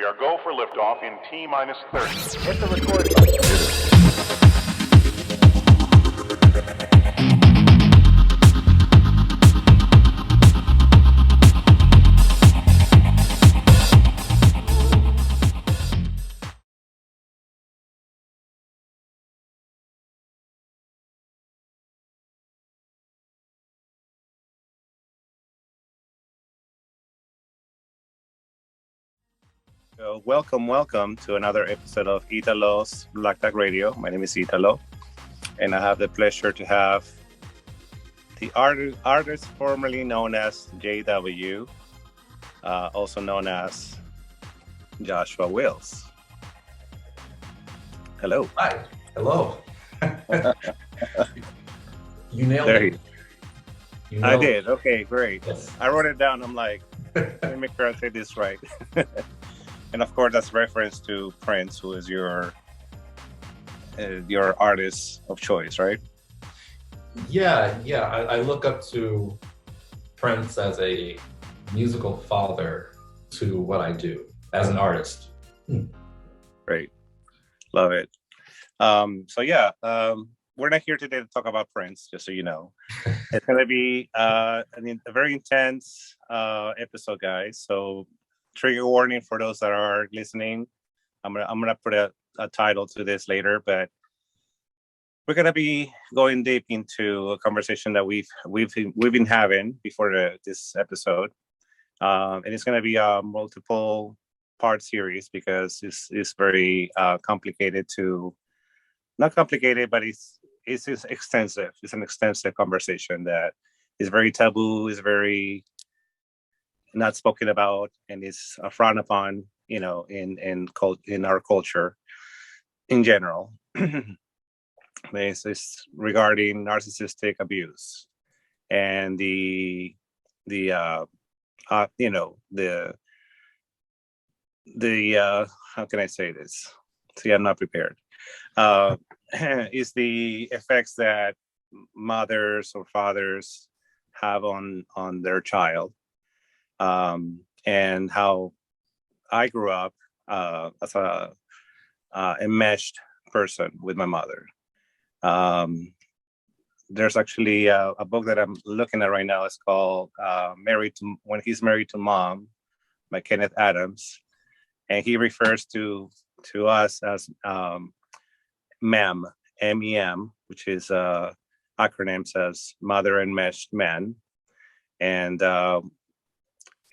We are go for liftoff in T minus 30. Hit the record button. So welcome to another episode of Italo's Black Tag Radio. My name is Italo, and I have the pleasure to have the artist formerly known as JW, also known as Joshua Wills. Hello. Hi. Hello. You nailed There it. I did. Okay, great. Yes. I wrote it down. I'm like, let me make sure I say this right. And of course, that's reference to Prince, who is your artist of choice, right? Yeah. I look up to Prince as a musical father to what I do as an artist. Great. Love it. We're not here today to talk about Prince, just so you know. It's going to be a very intense episode, guys. So trigger warning for those that are listening. I'm gonna put a title to this later, but we're gonna be going deep into a conversation that we've been having before this episode, and it's gonna be a multiple part series because it's very complicated to not complicated, but it's extensive. It's an extensive conversation that is very taboo, is very not spoken about, and is frowned upon, in our culture in general. This is regarding narcissistic abuse and the how can I say this? See, I'm not prepared. Is the effects that mothers or fathers have on their child. And how I grew up as a enmeshed person with my mother. There's actually a book that I'm looking at right now. It's called When He's Married to Mom by Kenneth Adams. And he refers to us as MEM, MEM, which is acronym says Mother Enmeshed Men. And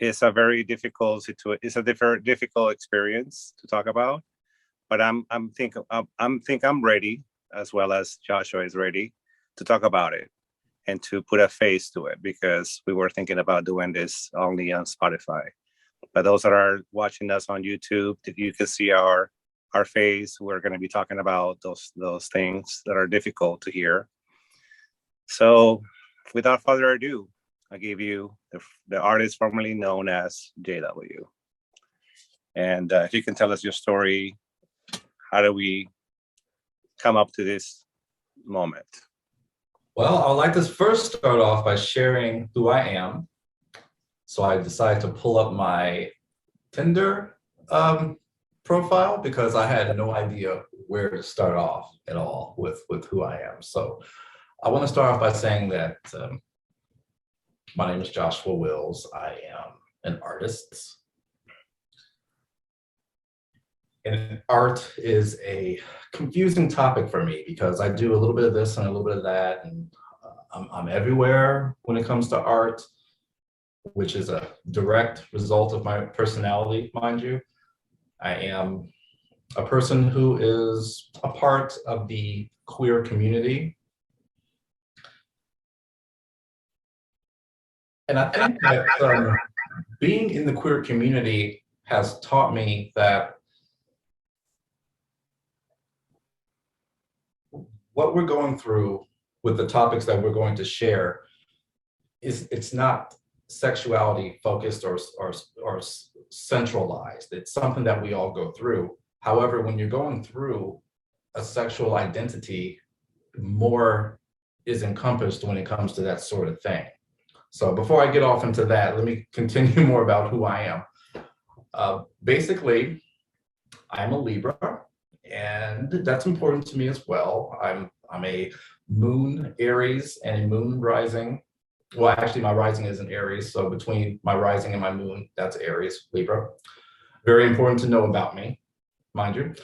it's a very difficult situation. It's a difficult experience to talk about, but I'm ready, as well as Joshua is ready to talk about it and to put a face to it, because we were thinking about doing this only on Spotify. But those that are watching us on YouTube, you can see our face. We're going to be talking about those things that are difficult to hear. So, without further ado, I gave you the artist formerly known as JW. And if you can tell us your story, how do we come up to this moment? Well, I'd like to first start off by sharing who I am. So I decided to pull up my Tinder profile because I had no idea where to start off at all with who I am. So I want to start off by saying that my name is Joshua Wills. I am an artist. And art is a confusing topic for me because I do a little bit of this and a little bit of that. And I'm everywhere when it comes to art, which is a direct result of my personality, mind you. I am a person who is a part of the queer community. And I think that being in the queer community has taught me that what we're going through with the topics that we're going to share it's not sexuality focused or centralized. It's something that we all go through. However, when you're going through a sexual identity, more is encompassed when it comes to that sort of thing. So before I get off into that, let me continue more about who I am. Basically, I'm a Libra, and that's important to me as well. I'm a moon Aries and a moon rising. Well, actually, my rising is in Aries, so between my rising and my moon, that's Aries, Libra. Very important to know about me, mind you.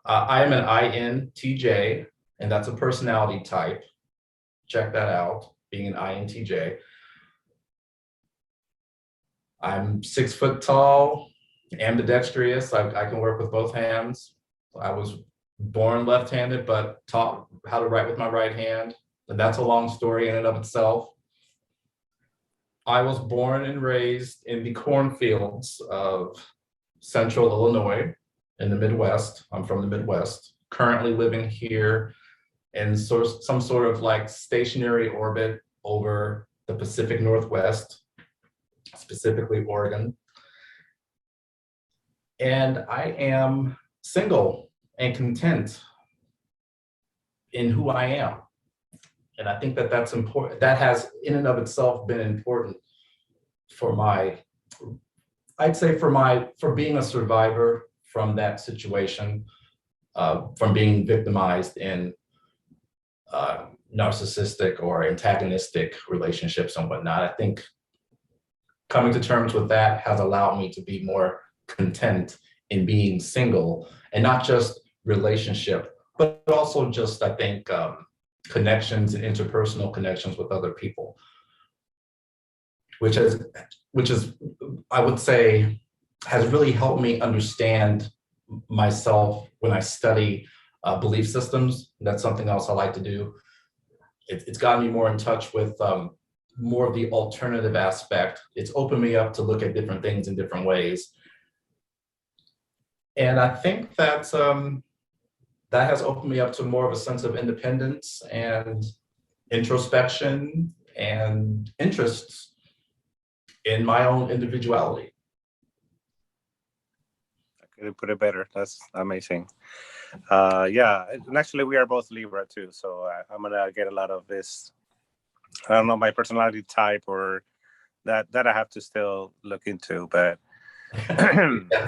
I am an INTJ, and that's a personality type. Check that out, being an INTJ. I'm 6 foot tall, ambidextrous. I can work with both hands. I was born left-handed, but taught how to write with my right hand. And that's a long story in and of itself. I was born and raised in the cornfields of central Illinois in the Midwest. I'm from the Midwest, currently living here in some sort of like stationary orbit over the Pacific Northwest, specifically Oregon. And I am single and content in who I am. And I think that that's important. That has in and of itself been important for for being a survivor from that situation, from being victimized in narcissistic or antagonistic relationships and whatnot. I think coming to terms with that has allowed me to be more content in being single, and not just relationship, but also just, I think, connections and interpersonal connections with other people, which is, I would say, has really helped me understand myself when I study belief systems. That's something else I like to do. It's gotten me more in touch with more of the alternative aspect. It's opened me up to look at different things in different ways. And I think that that has opened me up to more of a sense of independence and introspection and interests in my own individuality. I couldn't put it better. That's amazing. Yeah, and actually we are both Libra too, so I'm gonna get a lot of this. I don't know my personality type or that I have to still look into, but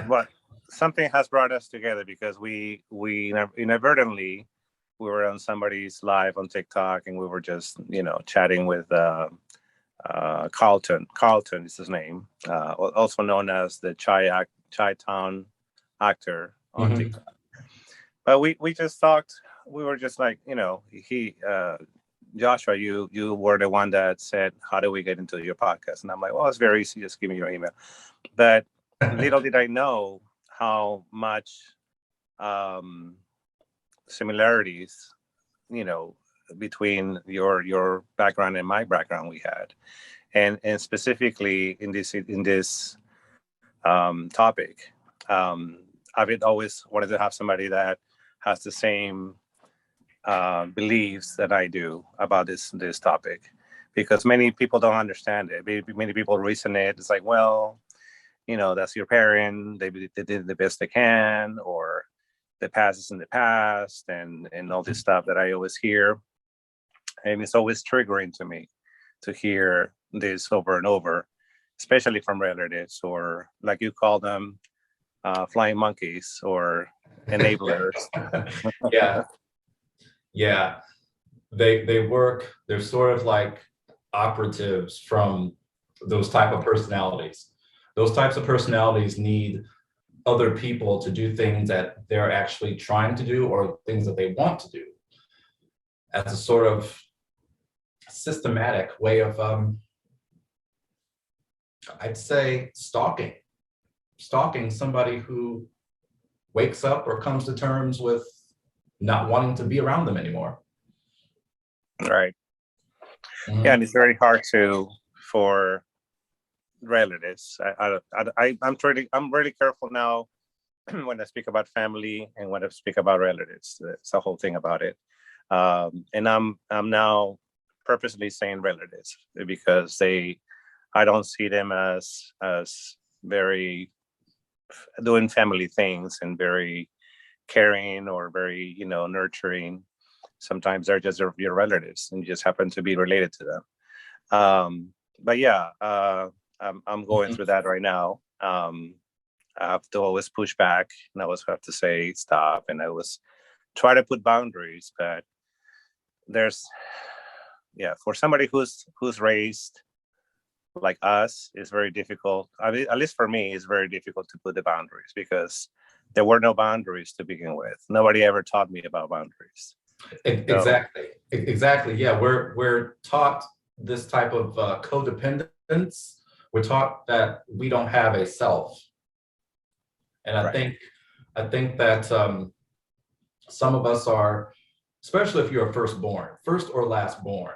what something has brought us together because we inadvertently we were on somebody's live on TikTok and we were just chatting with Carlton. Carlton is his name, also known as the Chi-Town actor on TikTok. But we just talked. We were just like, Joshua, you were the one that said, how do we get into your podcast? And I'm like, well, it's very easy. Just give me your email. But little did I know how much similarities, between your background and my background we had. And specifically in this topic, I've always wanted to have somebody that has the same beliefs that I do about this topic, because many people don't understand it. Many people resonate. It's like, well, that's your parent. They did the best they can, or the past is in the past, and all this stuff that I always hear. And it's always triggering to me to hear this over and over, especially from relatives, or like you call them, flying monkeys or enablers. Yeah. They work. They're sort of like operatives from those type of personalities. Those types of personalities need other people to do things that they're actually trying to do or things that they want to do, as a sort of systematic way of, I'd say, stalking somebody who wakes up or comes to terms with not wanting to be around them anymore. Right. Yeah, and it's very hard for relatives. I'm really careful now when I speak about family and when I speak about relatives. It's the whole thing about it. And I'm now purposely saying relatives because I don't see them as very doing family things and very caring or very nurturing. Sometimes they're just your relatives and you just happen to be related to them. But yeah, I'm going through that right now. I have to always push back, and I always have to say stop, and I always try to put boundaries. But there's, yeah, for somebody who's raised like us, it's very difficult. I mean, at least for me, it's very difficult to put the boundaries because there were no boundaries to begin with. Nobody ever taught me about boundaries. Exactly. Yeah, we're taught this type of codependence. We're taught that we don't have a self, and Right. I think that some of us are, especially if you're a first or last born,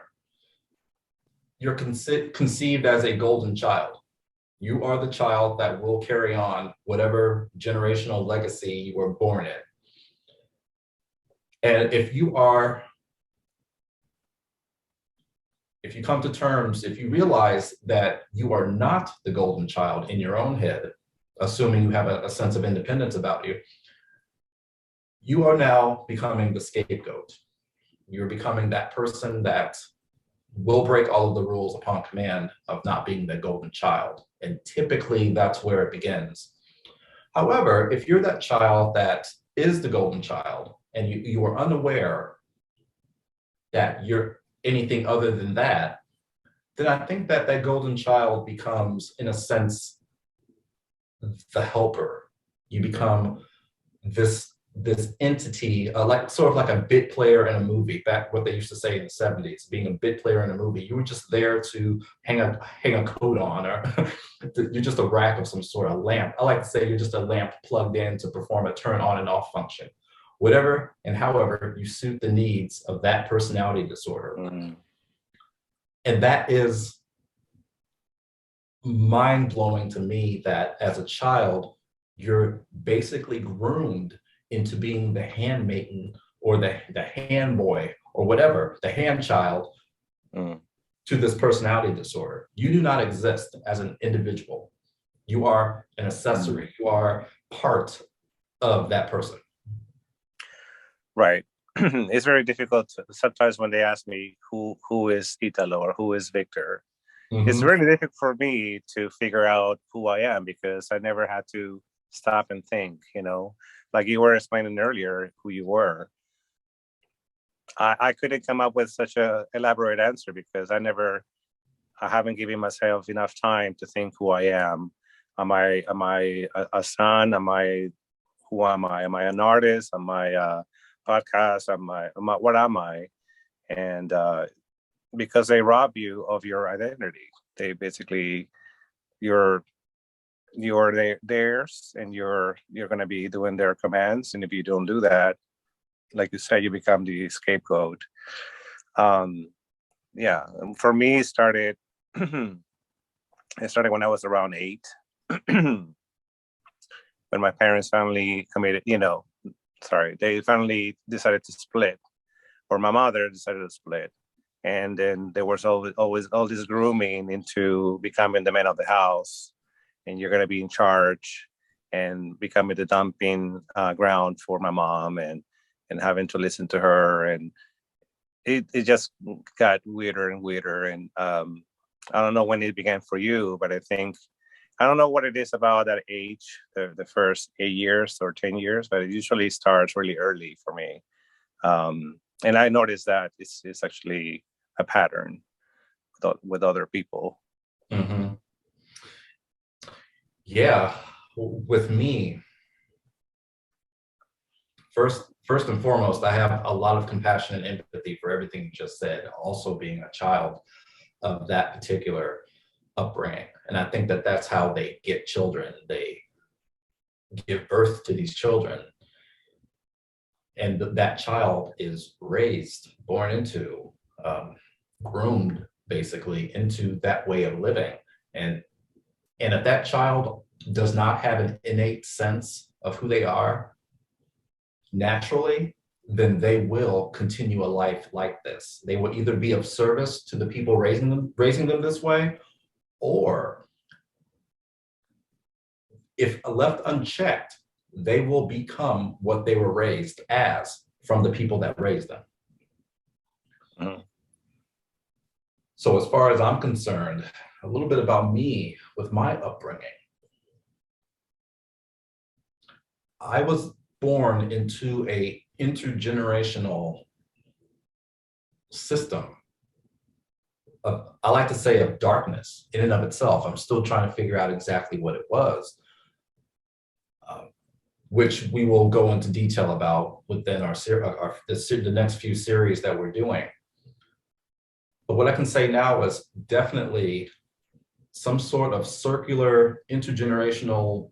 you're conceived as a golden child. You are the child that will carry on whatever generational legacy you were born in. And if you come to terms, if you realize that you are not the golden child in your own head, assuming you have a sense of independence about you, you are now becoming the scapegoat. You're becoming that person that will break all of the rules upon command of not being the golden child. And typically that's where it begins. However, if you're that child that is the golden child and you are unaware that you're anything other than that, then I think that that golden child becomes, in a sense, the helper. You become this entity, like sort of like a bit player in a movie. Back what they used to say in the 70s, being a bit player in a movie, you were just there to hang a coat on, or you're just a rack of some sort of lamp. I like to say you're just a lamp plugged in to perform a turn on and off function. Whatever and however you suit the needs of that personality disorder. Mm. And that is mind-blowing to me, that as a child, you're basically groomed into being the handmaiden or the hand boy or whatever, the hand child to this personality disorder. You do not exist as an individual. You are an accessory. You are part of that person. Right. It's very difficult sometimes when they ask me who is Italo or who is Victor. It's really difficult for me to figure out who I am because I never had to stop and think, like you were explaining earlier who you were. I couldn't come up with such a elaborate answer because I haven't given myself enough time to think who I am. Am I a son? Who am I? Am I an artist? Am I a podcast? What am I? And because they rob you of your identity, they basically you're theirs, and you're going to be doing their commands. And if you don't do that, like you said, you become the scapegoat. Yeah, for me, it started. It started when I was around 8, when my parents finally committed. They finally decided to split, or my mother decided to split, and then there was always all this grooming into becoming the man of the house, and you're going to be in charge, and becoming the dumping ground for my mom, and having to listen to her, and it just got weirder and weirder. And I don't know when it began for you, but I don't know what it is about that age, the first 8 years or 10 years, but it usually starts really early for me. And I noticed that it's actually a pattern with other people. Mm-hmm. Yeah, with me, first and foremost, I have a lot of compassion and empathy for everything you just said. Also, being a child of that particular upbringing, and I think that that's how they get children. They give birth to these children, and that child is raised, born into, groomed basically into that way of living. And if that child does not have an innate sense of who they are naturally, then they will continue a life like this. They will either be of service to the people raising them this way, or if left unchecked, they will become what they were raised as from the people that raised them. Mm. So as far as I'm concerned, a little bit about me with my upbringing. I was born into a intergenerational system of, I like to say, of darkness in and of itself. I'm still trying to figure out exactly what it was, which we will go into detail about within the next few series that we're doing. But what I can say now is definitely some sort of circular intergenerational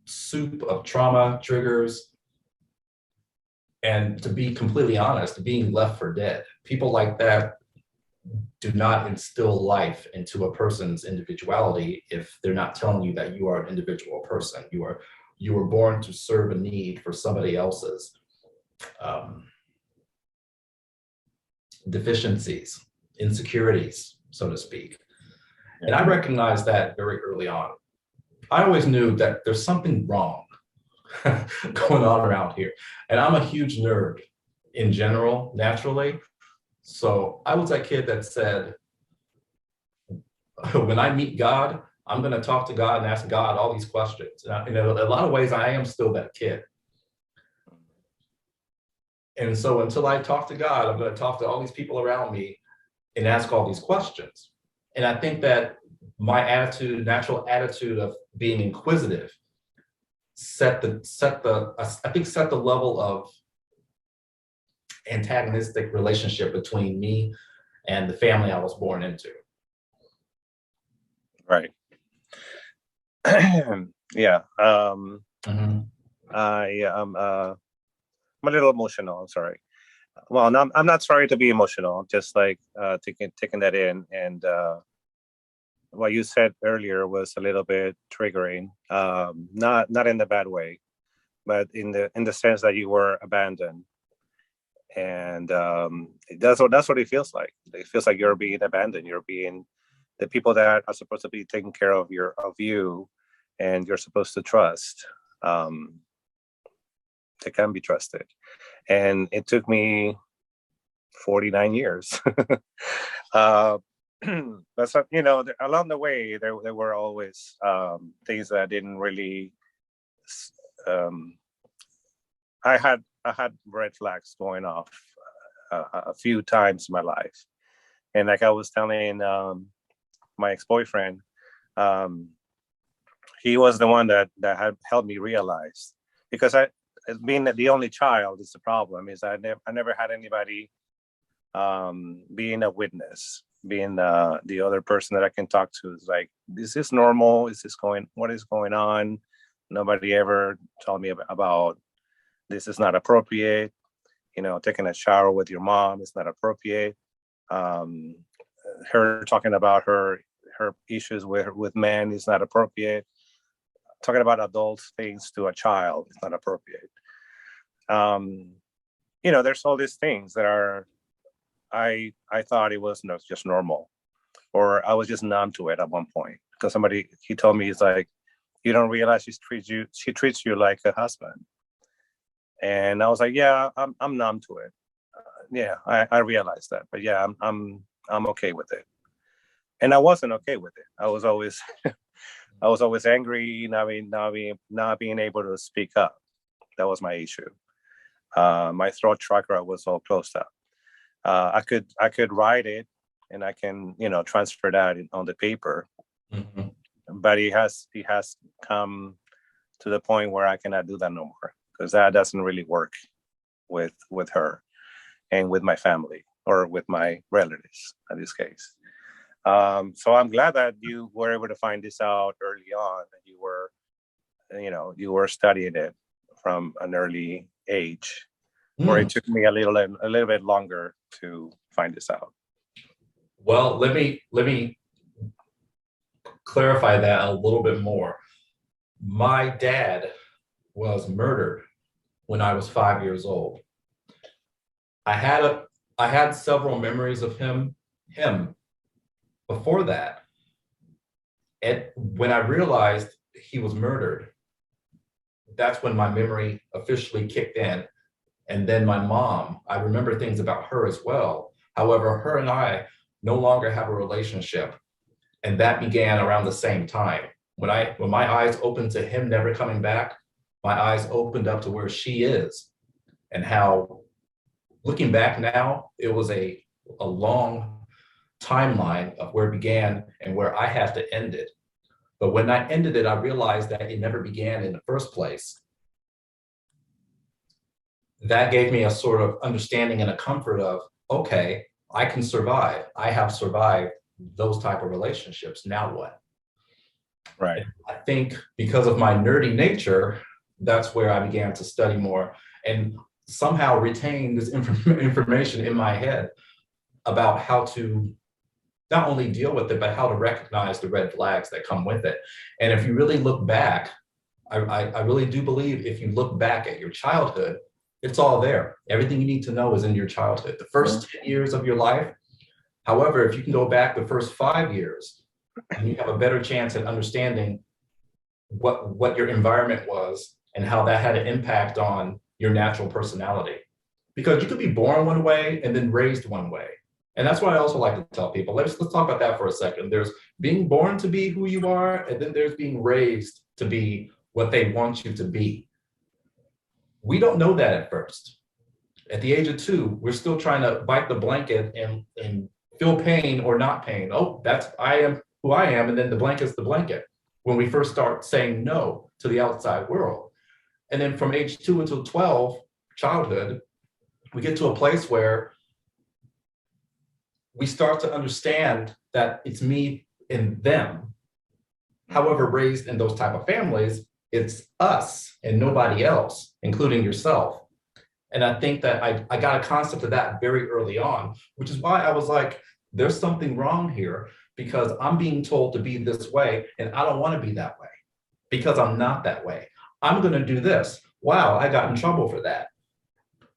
soup of trauma triggers. And to be completely honest, being left for dead. People like that do not instill life into a person's individuality if they're not telling you that you are an individual person. You were born to serve a need for somebody else's deficiencies, insecurities, so to speak. And I recognized that very early on. I always knew that there's something wrong going on around here. And I'm a huge nerd in general, naturally. So I was that kid that said, when I meet God, I'm going to talk to God and ask God all these questions. And in a lot of ways, I am still that kid. And so until I talk to God, I'm going to talk to all these people around me and ask all these questions. And I think that my attitude, natural attitude of being inquisitive, set the level of antagonistic relationship between me and the family I was born into. Right. Yeah. I'm a little emotional. I'm sorry. Well, no, I'm not sorry to be emotional. Just like taking that in, and what you said earlier was a little bit triggering. Not in the bad way, but in the sense that you were abandoned, and that's what it feels like. It feels like you're being abandoned. You're being the people that are supposed to be taking care of you, and you're supposed to trust. They can be trusted, and it took me 49 years. But so, along the way, there were always things that I didn't really. I had red flags going off a few times in my life, and like I was telling my ex-boyfriend, he was the one that had helped me realize, because being the only child is the problem. Is I never had anybody being a witness, being the other person that I can talk to. Is like, is this normal? What is going on? Nobody ever told me about this is not appropriate. Taking a shower with your mom is not appropriate. Her talking about her issues with men is not appropriate. Talking about adult things to a child is not appropriate. There's all these things that are, I thought it was just normal, or I was just numb to it at one point, because he told me, it's like, you don't realize she treats you like a husband. And I was like, yeah, I'm numb to it. Yeah, I realized that, but yeah, I'm okay with it. And I wasn't okay with it. I was always angry, not being able to speak up. That was my issue. My throat chakra was all closed up. I could write it, and I can transfer that on the paper. Mm-hmm. But it has come to the point where I cannot do that no more, because that doesn't really work with her and with my family, or with my relatives in this case. So I'm glad that you were able to find this out early on, and you were studying it from an early age, where it took me a little bit longer to find this out. Well, let me clarify that a little bit more. My dad was murdered when I was 5 years old. I had several memories of him before that. And when I realized he was murdered, that's when my memory officially kicked in. And then my mom, I remember things about her as well. However, her and I no longer have a relationship. And that began around the same time. When my eyes opened to him never coming back, my eyes opened up to where she is, and how, looking back now, it was a long timeline of where it began and where I have to end it. But when I ended it, I realized that it never began in the first place. That gave me a sort of understanding and a comfort of, okay, I can survive. I have survived those type of relationships. Now what? Right. And I think because of my nerdy nature, that's where I began to study more and somehow retain this information in my head about how to not only deal with it, but how to recognize the red flags that come with it. And if you really look back, I really do believe if you look back at your childhood, it's all there. Everything you need to know is in your childhood. The first 10 years of your life. However, if you can go back the first 5 years, and you have a better chance at understanding what your environment was and how that had an impact on your natural personality. Because you could be born one way and then raised one way. And that's what I also like to tell people. Let's talk about that for a second. There's being born to be who you are, and then there's being raised to be what they want you to be. We don't know that at first. At the age of 2, we're still trying to bite the blanket and feel pain or not pain. Oh, I am who I am, and then the blanket's the blanket. When we first start saying no to the outside world. And then from age 2 until 12, childhood, we get to a place where we start to understand that it's me and them. However, raised in those type of families, it's us and nobody else, including yourself. And I think that I got a concept of that very early on, which is why I was like, there's something wrong here, because I'm being told to be this way and I don't want to be that way because I'm not that way. I'm going to do this. Wow, I got in trouble for that.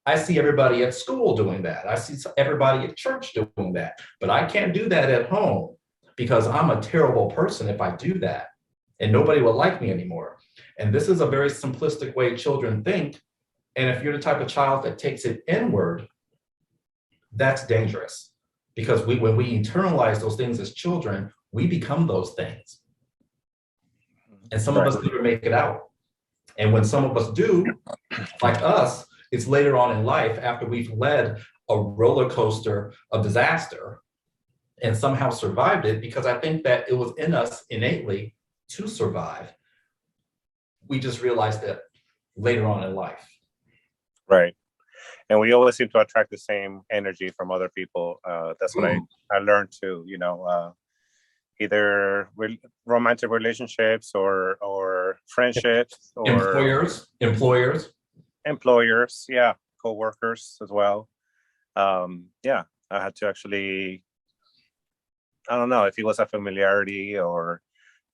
I see everybody at school doing that. I see everybody at church doing that, but I can't do that at home because I'm a terrible person if I do that, and nobody will like me anymore. And this is a very simplistic way children think. And if you're the type of child that takes it inward, that's dangerous, because when we internalize those things as children, we become those things. And some of us never make it out. And when some of us do, like us, it's later on in life after we've led a roller coaster of disaster and somehow survived it, because I think that it was in us innately to survive. We just realized that later on in life. Right. And we always seem to attract the same energy from other people. That's what I learned too, either romantic relationships or friendships or employers, yeah, co-workers as well. I had to actually, I don't know if it was a familiarity or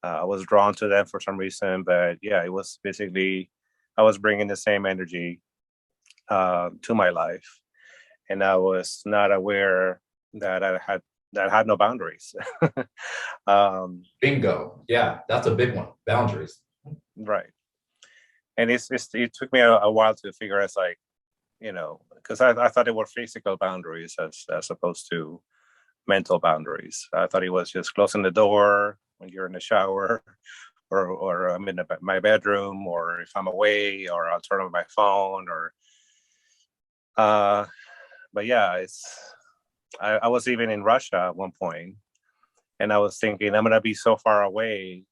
I was drawn to them for some reason, but yeah, it was basically, I was bringing the same energy to my life, and I was not aware that I had no boundaries. Bingo. Yeah, that's a big one. Boundaries. Right. And it took me a while to figure out, like, because I thought it were physical boundaries as opposed to mental boundaries. I thought it was just closing the door when you're in the shower, or I'm in my bedroom, or if I'm away, or I'll turn on my phone, or but yeah, I was even in Russia at one point, and I was thinking I'm gonna be so far away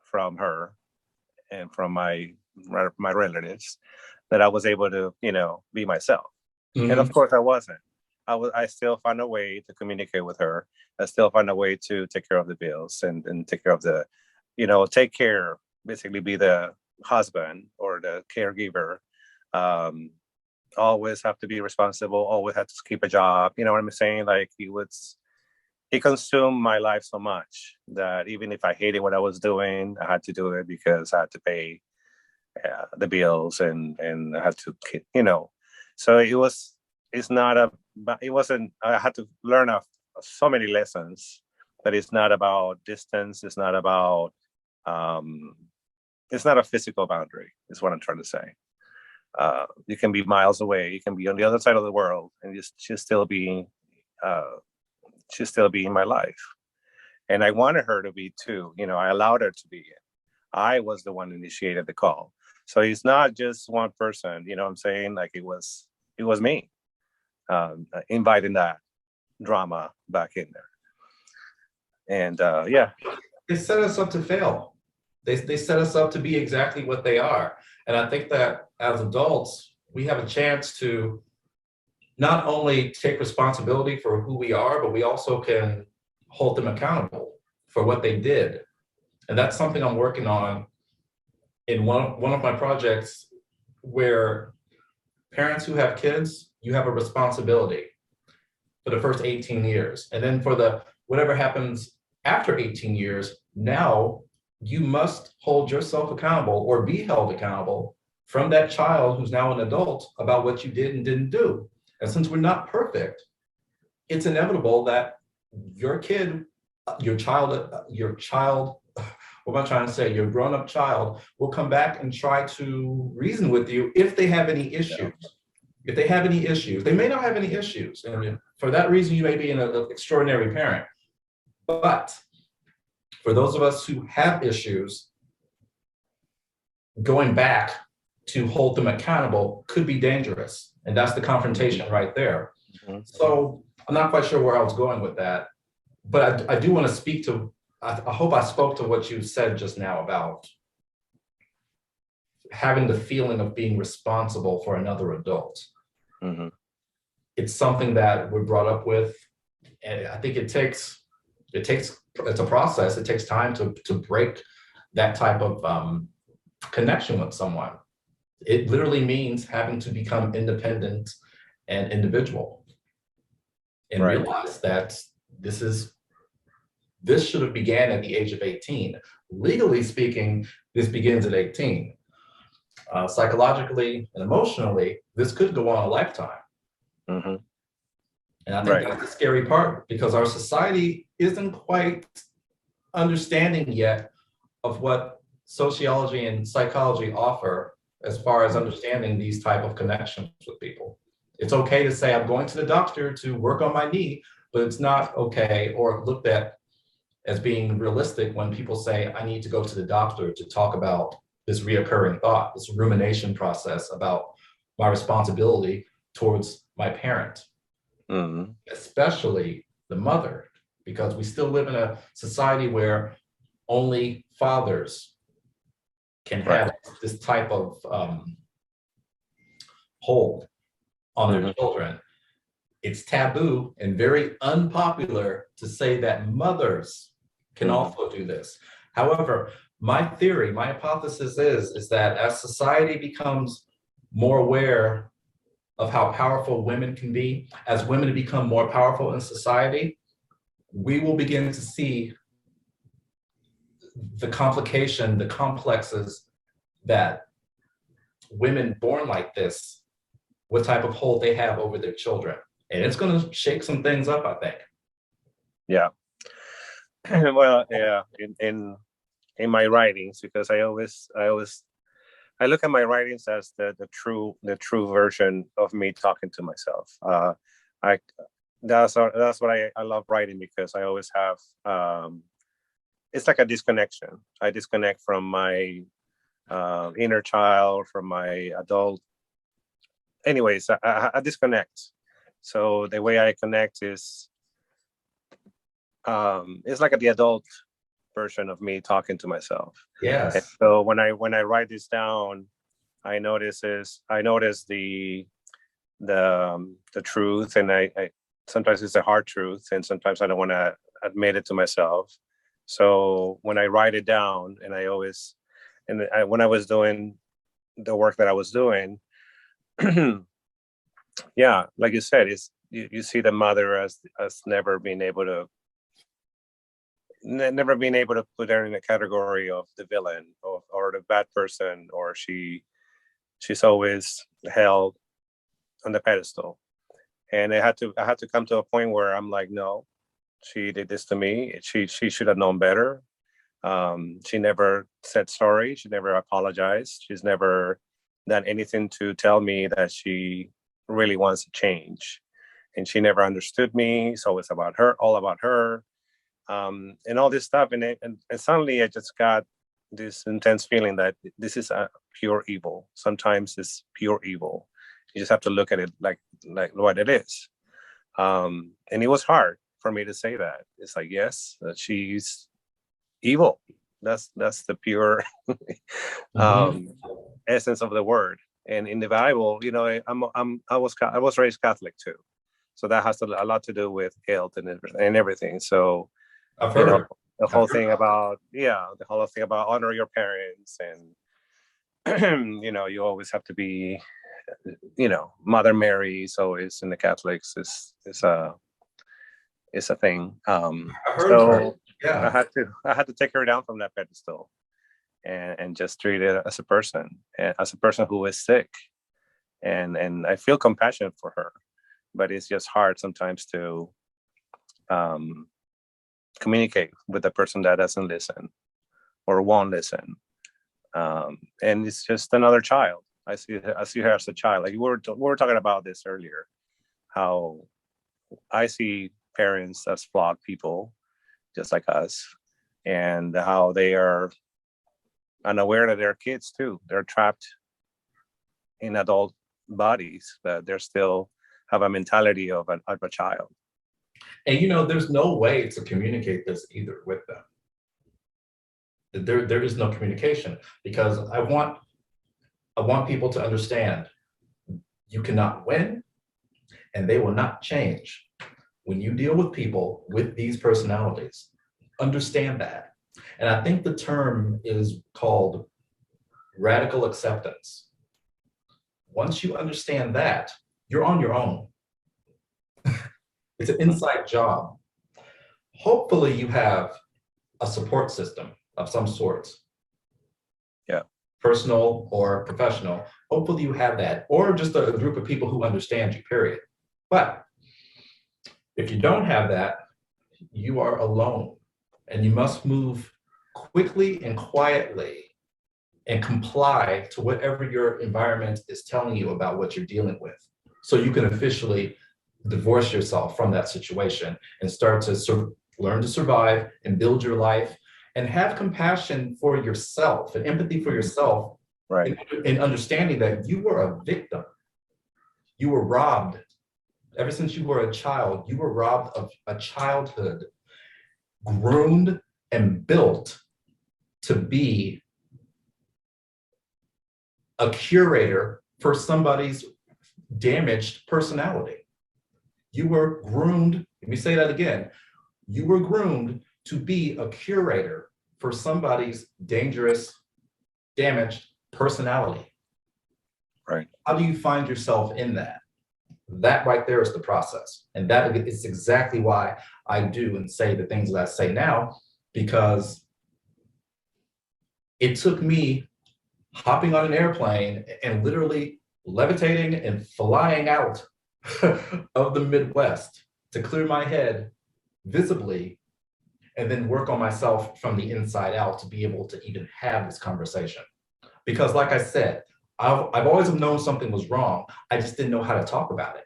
from her and from my relatives that I was able to, be myself. Mm-hmm. And of course I wasn't. I still found a way to communicate with her. I still found a way to take care of the bills and take care of the, take care, basically be the husband or the caregiver. Always have to be responsible, always have to keep a job. You know what I'm saying? Like it consumed my life so much that even if I hated what I was doing, I had to do it because I had to pay the bills and I had to, so it wasn't, I had to learn so many lessons that it's not about distance. It's not about, it's not a physical boundary is what I'm trying to say. You can be miles away. You can be on the other side of the world, and she'll still be in my life. And I wanted her to be too. I allowed her to be. I was the one who initiated the call. So it's not just one person, you know what I'm saying? Like it was me inviting that drama back in there. And yeah. They set us up to fail. They set us up to be exactly what they are. And I think that as adults, we have a chance to not only take responsibility for who we are, but we also can hold them accountable for what they did. And that's something I'm working on in one of my projects, where parents who have kids, you have a responsibility for the first 18 years. And then for the whatever happens after 18 years, now you must hold yourself accountable or be held accountable from that child who's now an adult about what you did and didn't do. And since we're not perfect, it's inevitable that your kid, your child, what am I trying to say? Your grown-up child will come back and try to reason with you if they have any issues. If they have any issues, they may not have any issues. And for that reason, you may be an extraordinary parent. But for those of us who have issues, going back to hold them accountable could be dangerous. And that's the confrontation right there. Mm-hmm. So I'm not quite sure where I was going with that, but I do want to speak to, I hope I spoke to what you said just now about having the feeling of being responsible for another adult. Mm-hmm. It's something that we're brought up with, and I think it's a process. It takes time to break that type of connection with someone. It literally means having to become independent and individual, and realize that this should have began at the age of 18. Legally speaking, this begins at 18. Psychologically and emotionally, this could go on a lifetime. Mm-hmm. And I think that's the scary part, because our society isn't quite understanding yet of what sociology and psychology offer as far as understanding these type of connections with people. It's okay to say, I'm going to the doctor to work on my knee, but it's not okay or looked at as being realistic when people say, I need to go to the doctor to talk about this reoccurring thought, this rumination process about my responsibility towards my parent, especially the mother, because we still live in a society where only fathers can have this type of hold on their children. It's taboo and very unpopular to say that mothers can also do this. However, my theory, my hypothesis is that as society becomes more aware of how powerful women can be, as women become more powerful in society, we will begin to see the complication, the complexes that women born like this, what type of hold they have over their children. And it's going to shake some things up, I think. Yeah. Well, yeah, in my writings, because I look at my writings as the true version of me talking to myself. That's what I love writing, because I always have it's like a disconnection. I disconnect from my inner child, from my adult. Anyways, I disconnect. So the way I connect is it's like the adult version of me talking to myself. Yes. And so when I write this down, I notice the truth, and I sometimes it's a hard truth, and sometimes I don't want to admit it to myself. So when I write it down, and when I was doing the work that I was doing, yeah, like you said, you see the mother as never being able to put her in a category of the villain or the bad person, or she's always held on the pedestal. And I had to come to a point where I'm like, no, she did this to me. She should have known better. She never said sorry. She never apologized. She's never done anything to tell me that she really wants to change. And she never understood me. It's always all about her. And all this stuff. And suddenly I just got this intense feeling that this is a pure evil. Sometimes it's pure evil. You just have to look at it like what it is. And it was hard for me to say that. It's like, yes, she's evil. That's the pure Mhm. essence of the word. And in the Bible, you know, I was raised Catholic too, so that has a lot to do with guilt and everything. So I've you know, heard. the I've whole heard thing about that. about the whole thing about honor your parents, and you know, you always have to be, you know, Mother Mary is always in the Catholics is a thing. I've heard of her. So Yeah. I had to take her down from that pedestal and just treat it as a person, as a person who is sick, and I feel compassion for her, but it's just hard sometimes to communicate with a person that doesn't listen or won't listen. And it's just another child. I see her as a child. Like we were talking about this earlier, how I see parents as flawed people, just like us, and how they are unaware that they're kids too. They're trapped in adult bodies, but they're still have a mentality of a child. And you know, there's no way to communicate this either with them. There is no communication because I want people to understand you cannot win and they will not change. When you deal with people with these personalities, understand that. And I think the term is called radical acceptance. Once you understand that, you're on your own. It's an inside job. Hopefully you have a support system of some sort. Yeah. Personal or professional. Hopefully you have that, or just a group of people who understand you, period. But if you don't have that, you are alone and you must move quickly and quietly and comply to whatever your environment is telling you about what you're dealing with. So you can officially divorce yourself from that situation and start to learn to survive and build your life and have compassion for yourself and empathy for yourself. Right. In understanding that you were a victim. You were robbed. Ever since you were a child, you were robbed of a childhood, groomed and built to be a curator for somebody's damaged personality. You were groomed, let me say that again, you were groomed to be a curator for somebody's dangerous, damaged personality. Right. How do you find yourself in that? That right there is the process. And that is exactly why I do and say the things that I say now, because it took me hopping on an airplane and literally levitating and flying out of the Midwest to clear my head visibly and then work on myself from the inside out to be able to even have this conversation. Because like I said, I've always known something was wrong. I just didn't know how to talk about it.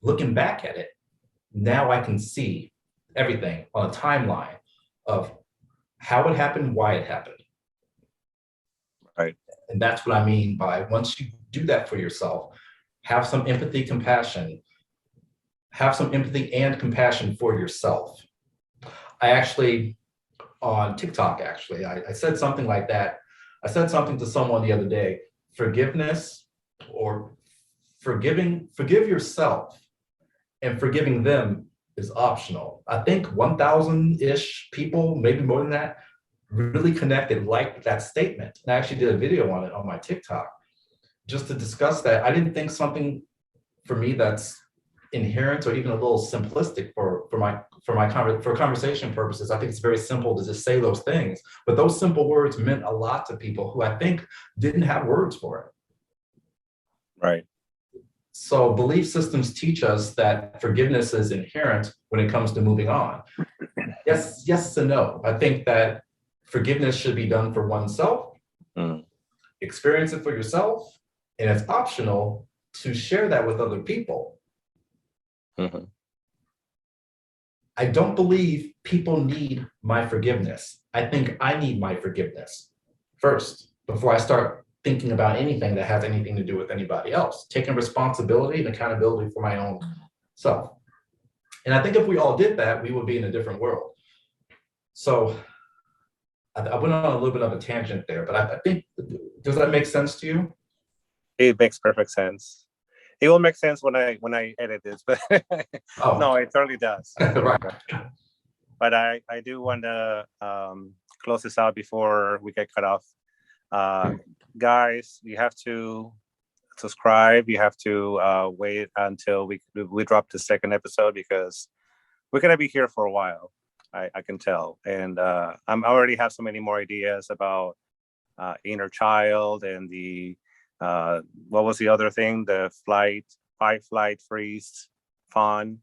Looking back at it, now I can see everything on a timeline of how it happened, why it happened. Right. And that's what I mean by once you do that for yourself, have some empathy, compassion, have some empathy and compassion for yourself. I actually, on TikTok, I said something like that. I said something to someone the other day, forgiveness or forgive yourself and forgiving them is optional. I think 1,000-ish people, maybe more than that, really connected, liked that statement. And I actually did a video on it on my TikTok just to discuss that. I didn't think something for me that's inherent or even a little simplistic for conversation purposes. I think it's very simple to just say those things, but those simple words meant a lot to people who I think didn't have words for it. Right. So belief systems teach us that forgiveness is inherent when it comes to moving on. Yes and no. I think that forgiveness should be done for oneself, experience it for yourself, and it's optional to share that with other people. Mm-hmm. I don't believe people need my forgiveness. I think I need my forgiveness first before I start thinking about anything that has anything to do with anybody else, taking responsibility and accountability for my own self. And I think if we all did that, we would be in a different world. So I went on a little bit of a tangent there, but I think, does that make sense to you? It makes perfect sense. It will make sense when I edit this, but Oh. no, it totally does. Right. But I do want to close this out before we get cut off. Guys, you have to subscribe. You have to wait until we drop the second episode, because we're gonna be here for a while. I can tell, and I already have so many more ideas about inner child and the what was the other thing? The fight, flight, freeze, fawn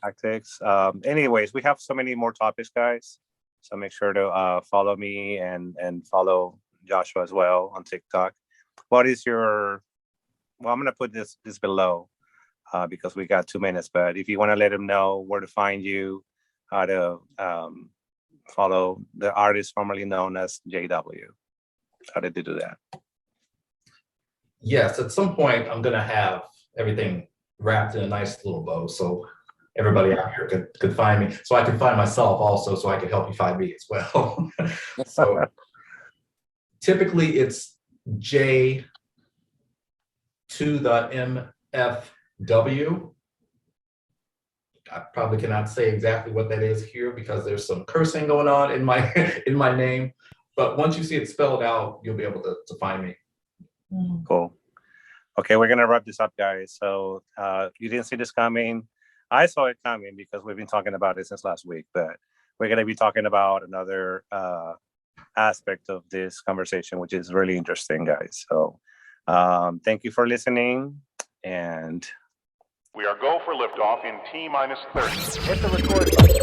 tactics. Anyways, we have so many more topics, guys. So make sure to follow me and follow Joshua as well on TikTok. What is your? Well, I'm gonna put this below because we got 2 minutes. But if you want to let him know where to find you, how to follow the artist formerly known as JW, how did they do that? Yes, at some point I'm gonna have everything wrapped in a nice little bow, so everybody out here could find me, so I can find myself also, so I can help you find me as well. So typically it's J to the MFW. I probably cannot say exactly what that is here because there's some cursing going on in my name, but once you see it spelled out, you'll be able to find me. Cool. Okay, we're gonna wrap this up, guys. So you didn't see this coming. I saw it coming because we've been talking about it since last week, but we're gonna be talking about another aspect of this conversation, which is really interesting, guys. So thank you for listening, and We are go for liftoff in T-minus 30. Hit the record button.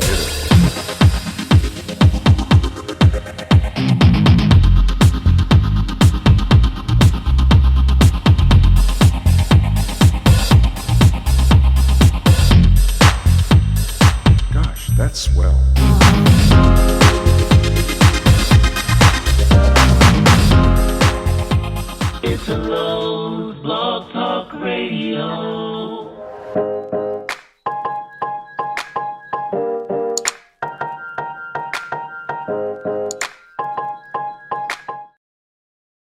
Gosh, that's swell. It's a Lowe's Blog Talk Radio.